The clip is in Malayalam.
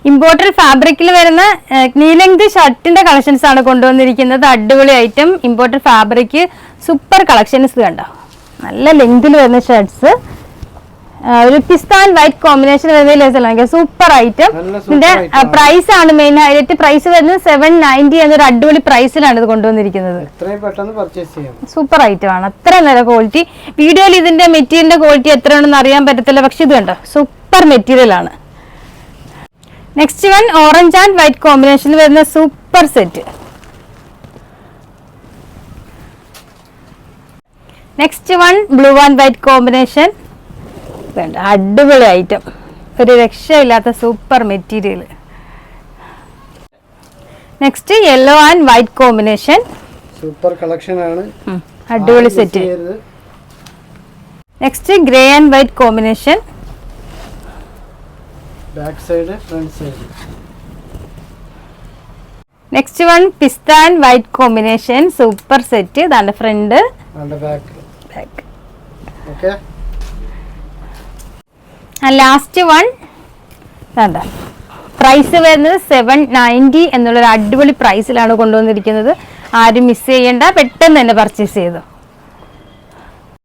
ഇമ്പോർട്ടഡ് ഫാബ്രിക്കിൽ വരുന്ന നീ ലെങ്ത് ഷർട്ടിന്റെ കളക്ഷൻസ് ആണ് കൊണ്ടുവന്നിരിക്കുന്നത്. അടിപൊളി item, imported fabric, super collections കണ്ടോ. നല്ല ലെങ്തിൽ വരുന്ന ഷർട്ട്സ്, ഒരു പിസ്ത ആൻഡ് വൈറ്റ് കോമ്പിനേഷൻ വരുന്ന സൂപ്പർ ഐറ്റം. ഇതിന്റെ പ്രൈസ് ആണ് മെയിൻ ഹൈലൈറ്റ്. പ്രൈസ് വരുന്നത് 790 എന്നൊരു അടിപൊളി പ്രൈസിലാണ് ഇത് കൊണ്ടുവന്നിരിക്കുന്നത്. സൂപ്പർ ഐറ്റം ആണ്, അത്ര നല്ല ക്വാളിറ്റി. വീഡിയോയിൽ ഇതിന്റെ മെറ്റീരിയലിന്റെ ക്വാളിറ്റി എത്രയാണെന്ന് അറിയാൻ പറ്റത്തില്ല, പക്ഷെ ഇത് കണ്ടോ സൂപ്പർ മെറ്റീരിയൽ ആണ്. Next one orange and white കോമ്പിനേഷനിൽ വരുന്ന super set. Next one blue and white combination, അടിപൊളി ഐറ്റം, ഒരു രക്ഷയില്ലാത്ത super material. Next yellow and white combination, super collection ആണ്, അടിപൊളി set. Next grey and white combination, back side front side. Next one പിസ്ത and white combination, super set. ഇതാണ് front and back. Okay. Last one കണ്ടോ, പ്രൈസ് വരുന്നത് 790 എന്നുള്ളൊരു അടിപൊളി പ്രൈസിലാണ് കൊണ്ടുവന്നിരിക്കുന്നത്. ആരും മിസ് ചെയ്യേണ്ട, പെട്ടെന്ന് തന്നെ പർച്ചേസ് ചെയ്തു.